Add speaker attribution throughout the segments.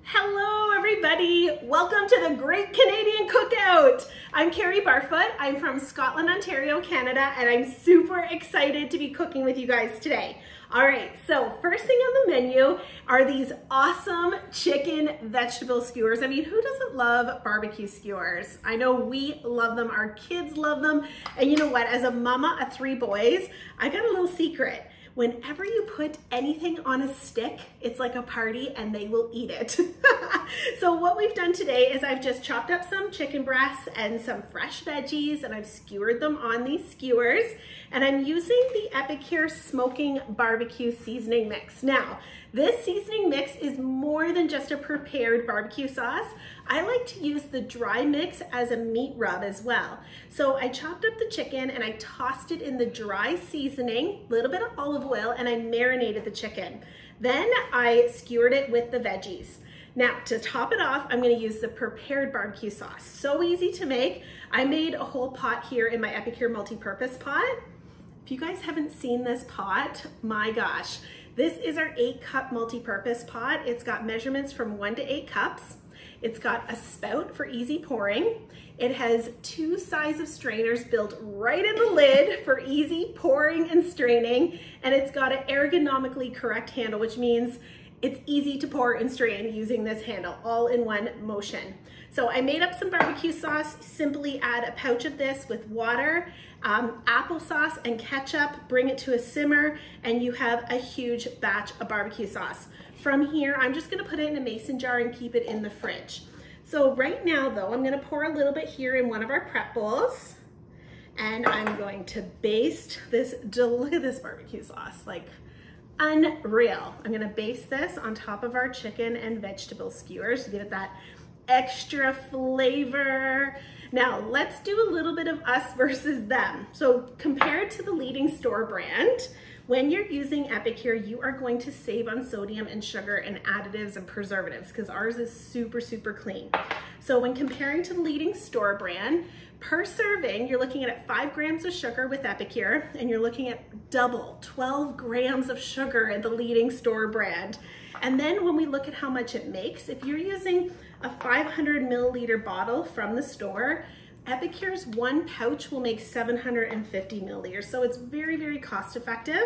Speaker 1: Hello everybody, welcome to the Great Canadian Cookout. I'm Carrie Barfoot, I'm from Scotland, Ontario, Canada, and I'm super excited to be cooking with you guys today. All right, so first thing on the menu are these awesome chicken vegetable skewers. I mean, who doesn't love barbecue skewers? I know we love them, our kids love them, and you know what, as a mama of 3 boys, I got a little secret. Whenever you put anything on a stick, it's like a party and they will eat it. So what we've done today is I've just chopped up some chicken breasts and some fresh veggies and I've skewered them on these skewers. And I'm using the Epicure Smoking Barbecue Seasoning Mix. Now, this seasoning mix is more than just a prepared barbecue sauce. I like to use the dry mix as a meat rub as well. So I chopped up the chicken and I tossed it in the dry seasoning, a little bit of olive oil, and I marinated the chicken. Then I skewered it with the veggies. Now, to top it off, I'm gonna use the prepared barbecue sauce. So easy to make. I made a whole pot here in my Epicure multi-purpose pot. If you guys haven't seen this pot, my gosh, this is our 8-cup multi-purpose pot. It's got measurements from 1 to 8 cups. It's got a spout for easy pouring. It has 2 sides of strainers built right in the lid for easy pouring and straining. And it's got an ergonomically correct handle, which means it's easy to pour and strain using this handle, all in one motion. So I made up some barbecue sauce. Simply add a pouch of this with water, applesauce and ketchup, bring it to a simmer, and you have a huge batch of barbecue sauce. From here, I'm just gonna put it in a mason jar and keep it in the fridge. So right now though, I'm gonna pour a little bit here in one of our prep bowls, and I'm going to baste this. Look at this barbecue sauce, like unreal. I'm gonna baste this on top of our chicken and vegetable skewers to give it that extra flavor. Now let's do a little bit of us versus them. So compared to the leading store brand, when you're using Epicure, you are going to save on sodium and sugar and additives and preservatives because ours is super, super clean. So when comparing to the leading store brand, per serving, you're looking at 5 grams of sugar with Epicure, and you're looking at double, 12 grams of sugar in the leading store brand. And then when we look at how much it makes, if you're using a 500 milliliter bottle from the store, Epicure's 1 pouch will make 750 milliliters. So it's very, very cost effective.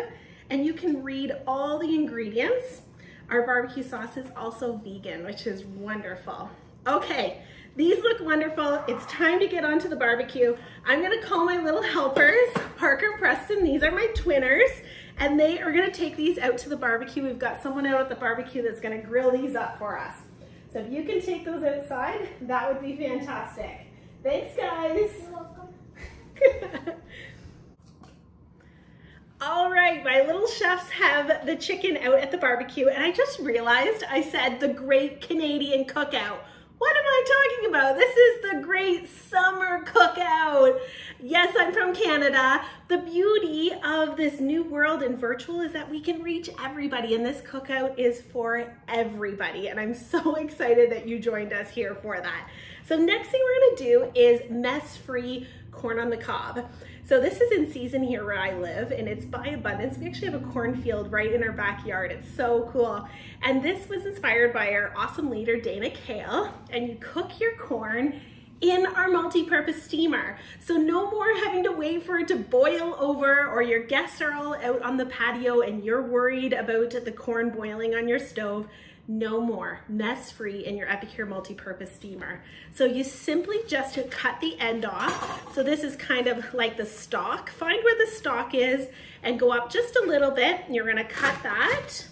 Speaker 1: And you can read all the ingredients. Our barbecue sauce is also vegan, which is wonderful. Okay, these look wonderful. It's time to get onto the barbecue. I'm gonna call my little helpers, Parker and Preston. These are my twinners, and they are gonna take these out to the barbecue. We've got someone out at the barbecue that's gonna grill these up for us. So if you can take those outside, that would be fantastic. Thanks, guys.
Speaker 2: You're welcome.
Speaker 1: All right, my little chefs have the chicken out at the barbecue, and I just realized I said the Great Canadian Cookout. What am I talking about? This is the Great Summer Cookout. Yes, I'm from Canada. The beauty of this new world in virtual is that we can reach everybody, and this cookout is for everybody. And I'm so excited that you joined us here for that. So next thing we're gonna do is Messfree corn on the cob. So this is in season here where I live, and it's by abundance. We actually have a cornfield right in our backyard. It's so cool. And this was inspired by our awesome leader, Dana Kale. And you cook your corn in our multi-purpose steamer. So no more having to wait for it to boil over, or your guests are all out on the patio and you're worried about the corn boiling on your stove. No more. Mess-free in your Epicure multi-purpose steamer. So you simply just cut the end off. So this is kind of like the stalk. Find where the stalk is and go up just a little bit. You're gonna cut that.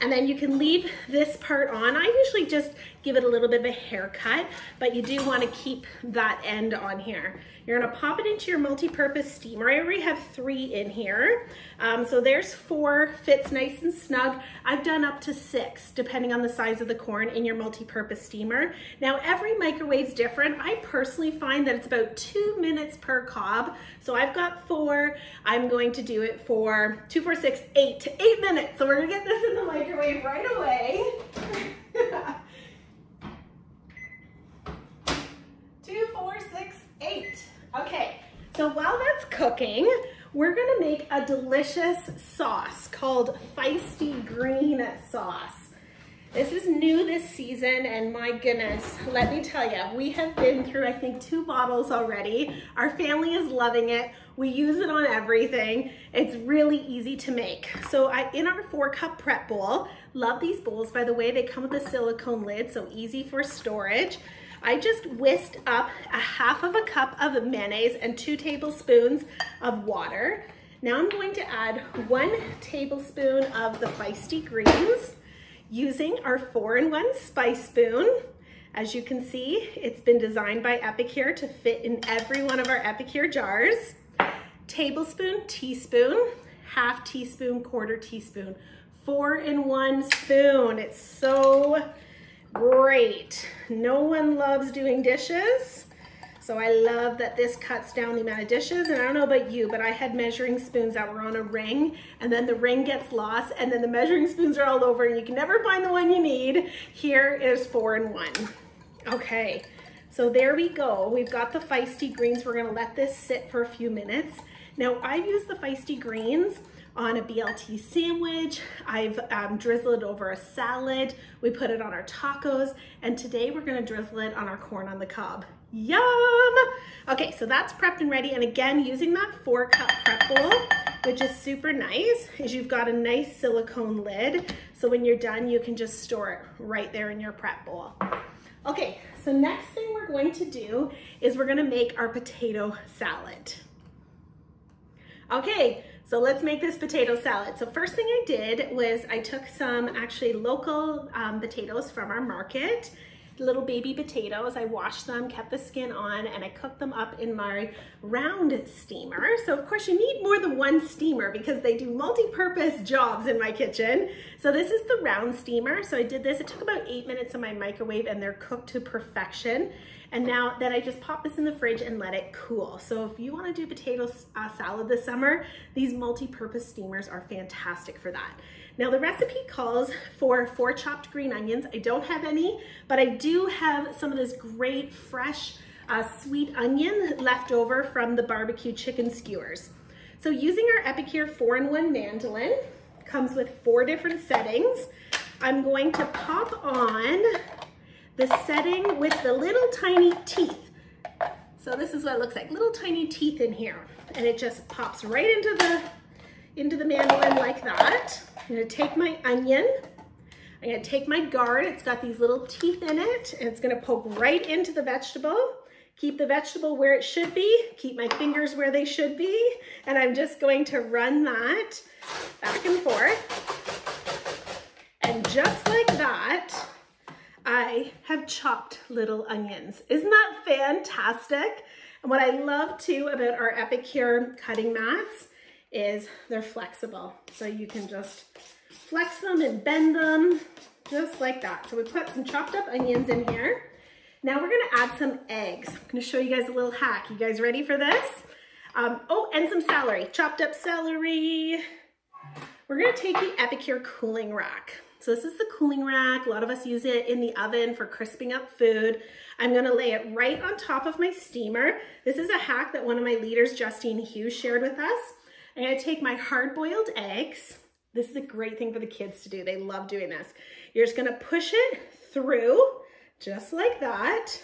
Speaker 1: And then you can leave this part on. I usually just give it a little bit of a haircut, but you do want to keep that end on here. You're gonna pop it into your multi-purpose steamer. I already have 3 in here. So there's 4, fits nice and snug. I've done up to 6, depending on the size of the corn in your multi-purpose steamer. Now every microwave's different. I personally find that it's about 2 minutes per cob. So I've got 4. I'm going to do it for 2, 4, 6, 8 minutes. So we're gonna get this in the microwave right away. 2, 4, 6, 8. Okay, so while that's cooking, we're gonna make a delicious sauce called Feisty Green Sauce. This is new this season, and my goodness, let me tell you, we have been through, I think, 2 bottles already. Our family is loving it. We use it on everything. It's really easy to make. So in our 4-cup prep bowl, love these bowls, by the way, they come with a silicone lid, so easy for storage. I just whisked up a 1/2 cup of mayonnaise and 2 tablespoons of water. Now I'm going to add 1 tablespoon of the feisty greens, using our 4-in-1 spice spoon. As you can see, it's been designed by Epicure to fit in every one of our Epicure jars. Tablespoon, teaspoon, 1/2 teaspoon, 1/4 teaspoon, 4-in-1 spoon. It's so great. No one loves doing dishes. So I love that this cuts down the amount of dishes, and I don't know about you, but I had measuring spoons that were on a ring, and then the ring gets lost, and then the measuring spoons are all over, and you can never find the one you need. Here is 4-in-1. Okay, so there we go. We've got the feisty greens. We're gonna let this sit for a few minutes. Now I've used the feisty greens on a BLT sandwich. I've drizzled it over a salad. We put it on our tacos, and today we're gonna drizzle it on our corn on the cob. Yum! Okay, so that's prepped and ready. And again, using that 4-cup prep bowl, which is super nice, is you've got a nice silicone lid. So when you're done, you can just store it right there in your prep bowl. Okay, so next thing we're going to do is we're gonna make our potato salad. Okay, so let's make this potato salad. So first thing I did was I took some actually local potatoes from our market, little baby potatoes. I washed them, kept the skin on, and I cooked them up in my round steamer. So of course you need more than 1 steamer because they do multi-purpose jobs in my kitchen. So this is the round steamer. So I did this, it took about 8 minutes in my microwave, and they're cooked to perfection. And now then I just pop this in the fridge and let it cool. So if you wanna do potato salad this summer, these multi-purpose steamers are fantastic for that. Now the recipe calls for 4 chopped green onions. I don't have any, but I do have some of this great fresh sweet onion left over from the barbecue chicken skewers. So using our Epicure 4-in-1 mandolin, comes with 4 different settings. I'm going to pop on the setting with the little tiny teeth. So this is what it looks like, little tiny teeth in here. And it just pops right into the mandolin like that. I'm gonna take my onion, I'm gonna take my guard, it's got these little teeth in it, and it's gonna poke right into the vegetable. Keep the vegetable where it should be, keep my fingers where they should be, and I'm just going to run that back and forth. And just like that, I have chopped little onions. Isn't that fantastic? And what I love too about our Epicure cutting mats is they're flexible. So you can just flex them and bend them just like that. So we put some chopped up onions in here. Now we're gonna add some eggs. I'm gonna show you guys a little hack. You guys ready for this? Oh, and some celery, chopped up celery. We're gonna take the Epicure cooling rack. So this is the cooling rack. A lot of us use it in the oven for crisping up food. I'm gonna lay it right on top of my steamer. This is a hack that one of my leaders, Justine Hughes, shared with us. I'm gonna take my hard-boiled eggs. This is a great thing for the kids to do. They love doing this. You're just gonna push it through, just like that.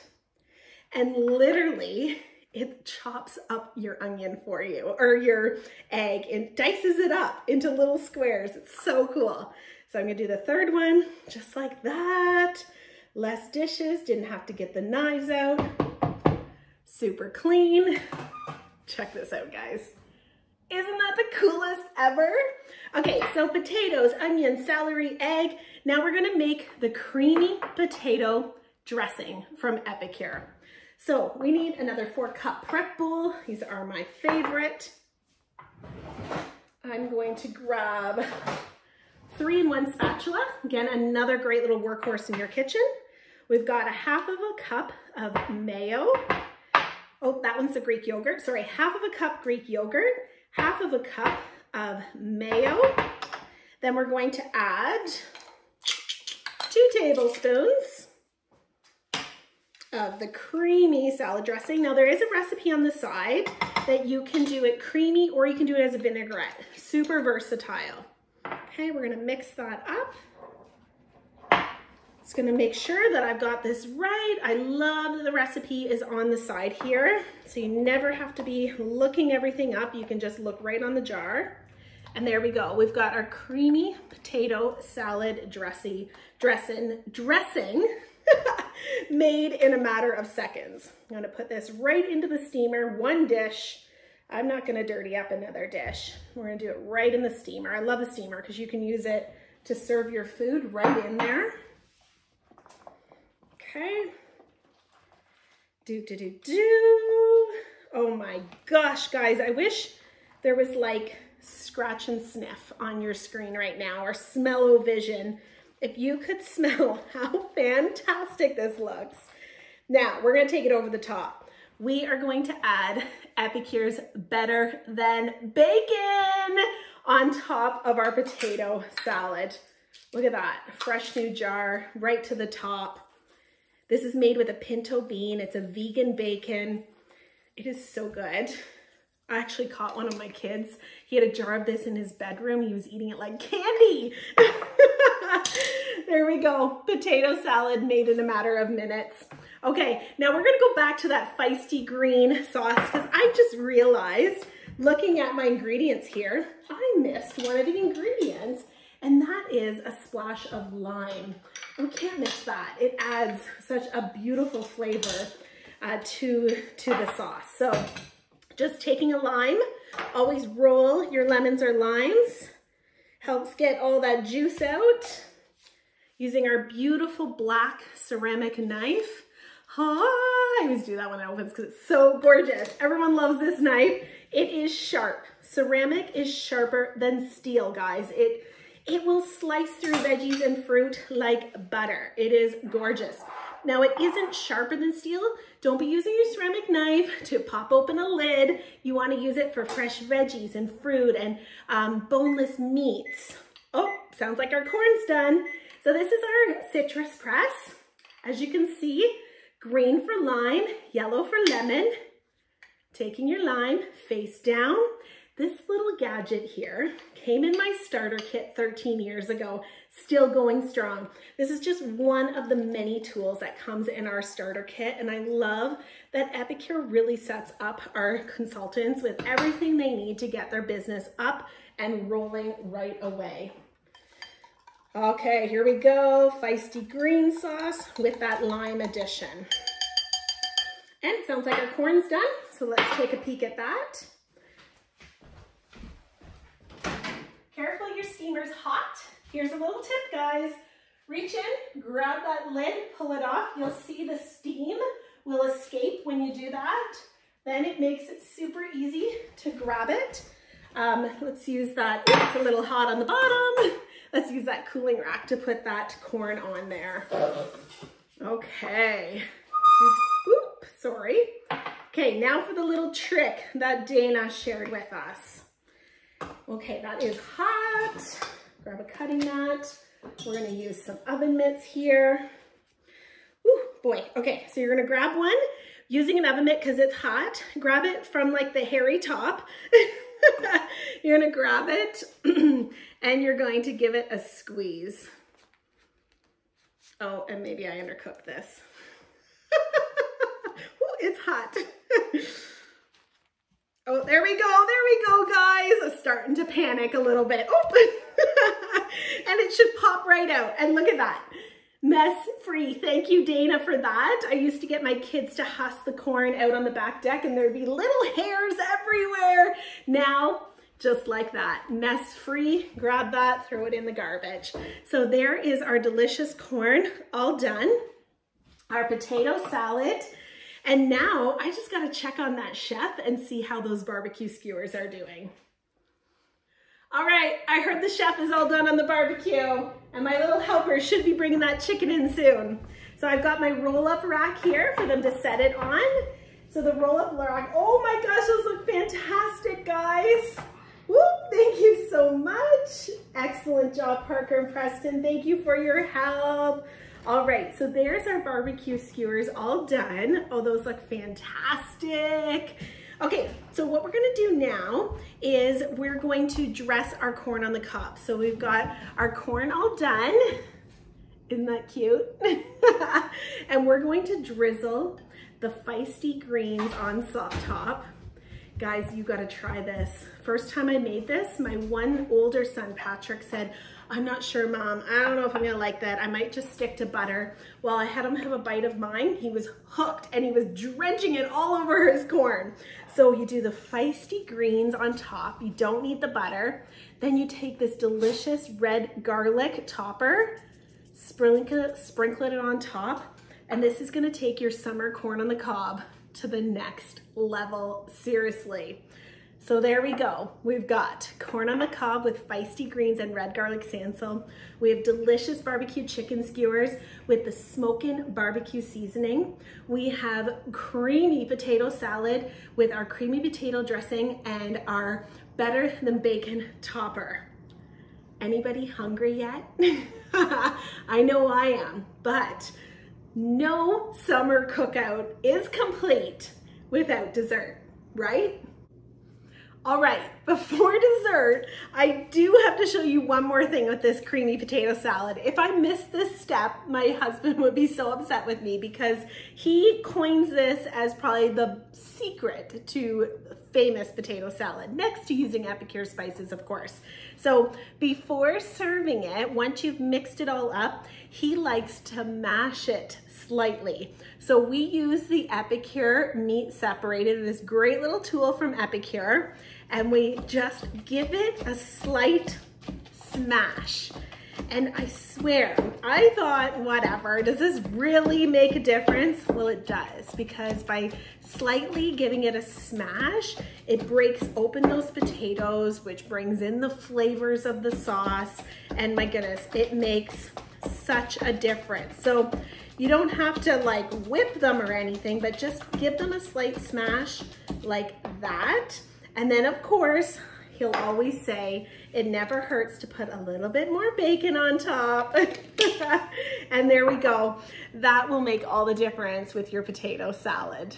Speaker 1: And literally, it chops up your onion for you, or your egg, and dices it up into little squares. It's so cool. So I'm gonna do the third one, just like that. Less dishes, didn't have to get the knives out. Super clean. Check this out, guys. Isn't that the coolest ever? Okay, so potatoes, onion, celery, egg. Now we're gonna make the creamy potato dressing from Epicure. So we need another 4-cup prep bowl. These are my favorite. I'm going to grab 3-in-1 spatula. Again, another great little workhorse in your kitchen. We've got a 1/2 cup of mayo. Oh, that one's the Greek yogurt. Sorry, 1/2 cup Greek yogurt, 1/2 cup of mayo. Then we're going to add 2 tablespoons of the creamy salad dressing. Now there is a recipe on the side that you can do it creamy or you can do it as a vinaigrette. Super versatile. Okay, we're gonna mix that up. Just gonna make sure that I've got this right. I love that the recipe is on the side here, so you never have to be looking everything up. You can just look right on the jar. And there we go. We've got our creamy potato salad dressing made in a matter of seconds. I'm gonna put this right into the steamer, one dish. I'm not gonna dirty up another dish. We're gonna do it right in the steamer. I love the steamer because you can use it to serve your food right in there. Okay. Oh my gosh, guys, I wish there was like scratch and sniff on your screen right now, or smell-o-vision. If you could smell how fantastic this looks. Now, we're gonna take it over the top. We are going to add Epicure's Better Than Bacon on top of our potato salad. Look at that, fresh new jar right to the top. This is made with a pinto bean. It's a vegan bacon. It is so good. I actually caught one of my kids. He had a jar of this in his bedroom. He was eating it like candy. There we go. Potato salad made in a matter of minutes. Okay, now we're gonna go back to that feisty green sauce because I just realized, looking at my ingredients here, I missed one of the ingredients, and that is a splash of lime. We can't miss that. It adds such a beautiful flavor to the sauce. So just taking a lime, always roll your lemons or limes, helps get all that juice out. Using our beautiful black ceramic knife. I always do that when it opens because it's so gorgeous. Everyone loves this knife. It is sharp. Ceramic is sharper than steel, guys. It will slice through veggies and fruit like butter. It is gorgeous. Now, it isn't sharper than steel. Don't be using your ceramic knife to pop open a lid. You want to use it for fresh veggies and fruit and boneless meats. Oh, sounds like our corn's done. So this is our citrus press. As you can see, green for lime, yellow for lemon. Taking your lime face down. This little gadget here came in my starter kit 13 years ago, still going strong. This is just one of the many tools that comes in our starter kit, and I love that Epicure really sets up our consultants with everything they need to get their business up and rolling right away. Okay, here we go, feisty green sauce with that lime addition. And it sounds like our corn's done, so let's take a peek at that. Careful, your steamer's hot. Here's a little tip, guys. Reach in, grab that lid, pull it off. You'll see the steam will escape when you do that. Then it makes it super easy to grab it. Let's use that, it's a little hot on the bottom. Let's use that cooling rack to put that corn on there. Okay. Oop, sorry. Okay, now for the little trick that Dana shared with us. Okay, that is hot. Grab a cutting mat. We're gonna use some oven mitts here. Ooh, boy. Okay, so you're gonna grab one using an oven mitt because it's hot. Grab it from like the hairy top. You're gonna grab it and you're going to give it a squeeze. Oh, and maybe I undercooked this. Ooh, it's hot. Oh, there we go, guys. I'm starting to panic a little bit. Oh, and it should pop right out. And look at that. Mess-free. Thank you, Dana, for that. I used to get my kids to husk the corn out on the back deck and there'd be little hairs everywhere. Now, just like that, mess-free. Grab that, throw it in the garbage. So there is our delicious corn all done. Our potato salad. And now I just gotta check on that chef and see how those barbecue skewers are doing. All right, I heard the chef is all done on the barbecue and my little helper should be bringing that chicken in soon. So I've got my roll-up rack here for them to set it on. So the roll-up rack, oh my gosh, those look fantastic, guys. Woo, thank you so much. Excellent job, Parker and Preston. Thank you for your help. All right, so there's our barbecue skewers all done. Oh, those look fantastic. Okay, so what we're gonna do now is we're going to dress our corn on the cob. So we've got our corn all done Isn't that cute? And we're going to drizzle the feisty greens on top. Guys, you gotta try this. First time I made this, my one older son, Patrick, said, I'm not sure, Mom. I don't know if I'm gonna like that. I might just stick to butter. Well, I had him have a bite of mine. He was hooked and he was drenching it all over his corn. So you do the feisty greens on top. You don't need the butter. Then you take this delicious red garlic topper, sprinkle it on top, and this is gonna take your summer corn on the cob to the next level, seriously. So there we go. We've got corn on the cob with feisty greens and red garlic sansel. We have delicious barbecue chicken skewers with the smokin' barbecue seasoning. We have creamy potato salad with our creamy potato dressing and our better than bacon topper. Anybody hungry yet? I know I am, but no summer cookout is complete without dessert, right? All right, before dessert, I do have to show you one more thing with this creamy potato salad. If I miss this step, my husband would be so upset with me because he coins this as probably the secret to famous potato salad, next to using Epicure spices, of course. So before serving it, once you've mixed it all up, he likes to mash it slightly. So we use the Epicure meat separator, this great little tool from Epicure, and we just give it a slight smash. And I swear, I thought, whatever, does this really make a difference? Well, it does, because by slightly giving it a smash, it breaks open those potatoes, which brings in the flavors of the sauce. And my goodness, it makes such a difference. So you don't have to like whip them or anything, but just give them a slight smash like that. And then of course, he'll always say, it never hurts to put a little bit more bacon on top. And there we go. That will make all the difference with your potato salad.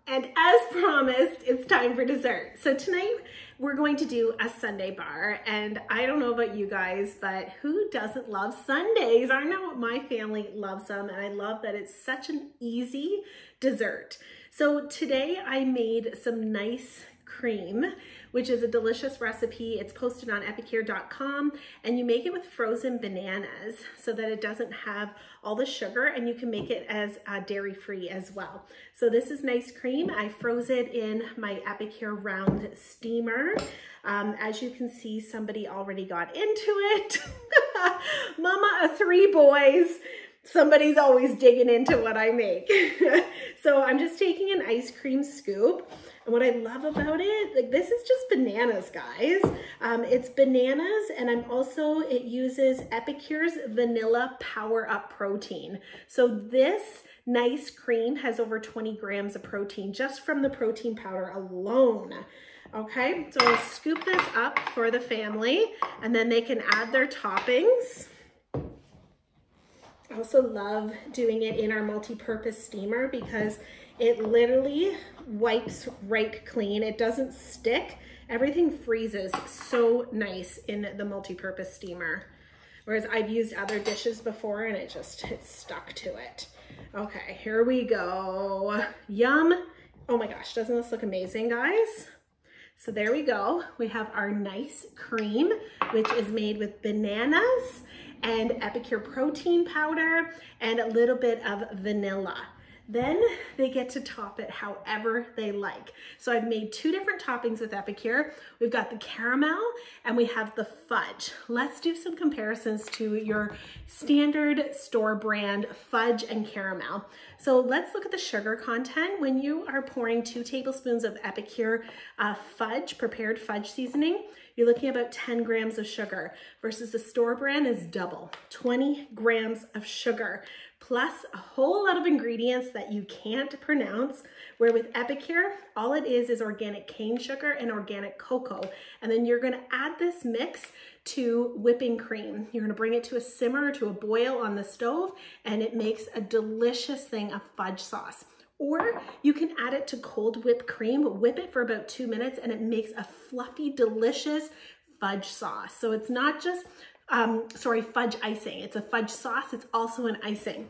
Speaker 1: And as promised, it's time for dessert. So tonight we're going to do a sundae bar. And I don't know about you guys, but who doesn't love sundaes? I know my family loves them, and I love that it's such an easy dessert. So today I made some nice cream, which is a delicious recipe. It's posted on epicure.com, and you make it with frozen bananas so that it doesn't have all the sugar, and you can make it as dairy-free as well. So this is nice cream. I froze it in my Epicure round steamer. As you can see, somebody already got into it. Mama of 3 boys. Somebody's always digging into what I make. So I'm just taking an ice cream scoop. And what I love about it, like, this is just bananas, guys. It's bananas, and it uses Epicure's Vanilla Power Up Protein. So this nice cream has over 20 grams of protein just from the protein powder alone. Okay, so I'll scoop this up for the family, and then they can add their toppings. I also love doing it in our multi-purpose steamer because it literally wipes right clean. It doesn't stick. Everything freezes so nice in the multi-purpose steamer. Whereas I've used other dishes before and it's stuck to it. Okay, here we go. Yum. Oh my gosh, doesn't this look amazing, guys? So there we go. We have our nice cream, which is made with bananas and Epicure protein powder and a little bit of vanilla. Then they get to top it however they like. So I've made 2 different toppings with Epicure. We've got the caramel and we have the fudge. Let's do some comparisons to your standard store brand fudge and caramel. So let's look at the sugar content. When you are pouring 2 tablespoons of Epicure fudge, prepared fudge seasoning, you're looking at about 10 grams of sugar versus the store brand is double, 20 grams of sugar, plus a whole lot of ingredients that you can't pronounce, where with Epicure, all it is organic cane sugar and organic cocoa. And then you're gonna add this mix to whipping cream. You're gonna bring it to a simmer, to a boil on the stove, and it makes a delicious thing of fudge sauce. Or you can add it to cold whipped cream, whip it for about 2 minutes, and it makes a fluffy, delicious fudge sauce. So it's not just fudge icing. It's a fudge sauce. It's also an icing.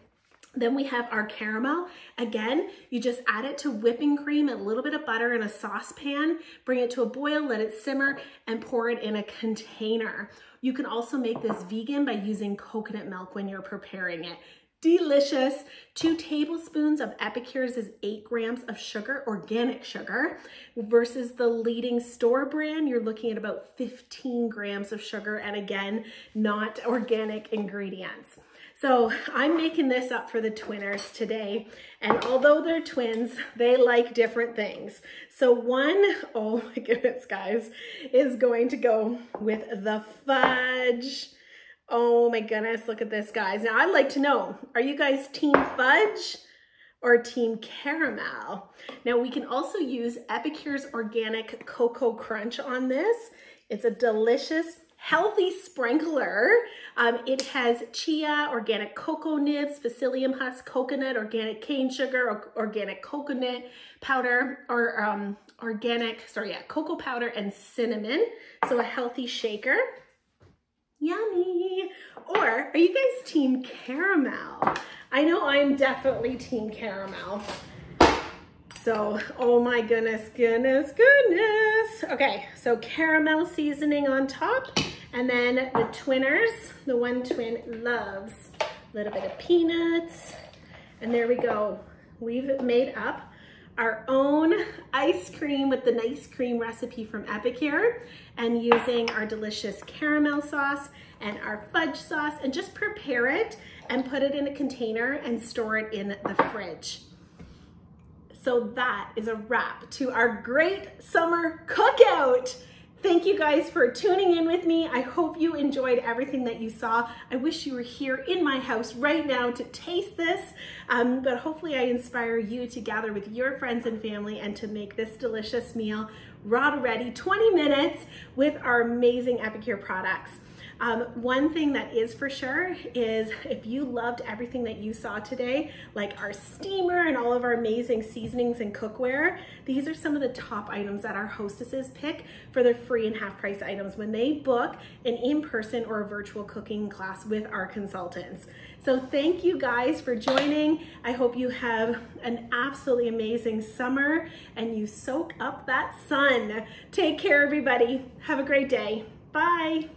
Speaker 1: Then we have our caramel. Again, you just add it to whipping cream and a little bit of butter in a saucepan, bring it to a boil, let it simmer, and pour it in a container. You can also make this vegan by using coconut milk when you're preparing it. Delicious. 2 tablespoons of Epicure's is 8 grams of sugar, organic sugar, versus the leading store brand, you're looking at about 15 grams of sugar, and again, not organic ingredients. So I'm making this up for the twinners today, and although they're twins, they like different things. So one, oh my goodness guys, is going to go with the fudge. Oh my goodness, look at this guys. Now I'd like to know, are you guys team fudge or team caramel? Now we can also use Epicure's Organic Cocoa Crunch on this. It's a delicious, healthy sprinkler. It has chia, organic cocoa nibs, psyllium husk, coconut, organic cane sugar, organic coconut powder, or cocoa powder and cinnamon. So a healthy shaker. Yummy. Or are you guys team caramel? I know I'm definitely team caramel. So, oh my goodness, goodness, goodness. Okay, so caramel seasoning on top. And then the twinners, the one twin loves a little bit of peanuts. And there we go. We've made up our own ice cream with the nice cream recipe from Epicure, and using our delicious caramel sauce and our fudge sauce, and just prepare it and put it in a container and store it in the fridge. So that is a wrap to our great summer cookout. Thank you guys for tuning in with me. I hope you enjoyed everything that you saw. I wish you were here in my house right now to taste this, but hopefully I inspire you to gather with your friends and family and to make this delicious meal raw ready, 20 minutes with our amazing Epicure products. One thing that is for sure is if you loved everything that you saw today, like our steamer and all of our amazing seasonings and cookware, these are some of the top items that our hostesses pick for their free and half price items when they book an in-person or a virtual cooking class with our consultants. So thank you guys for joining. I hope you have an absolutely amazing summer and you soak up that sun. Take care, everybody. Have a great day. Bye.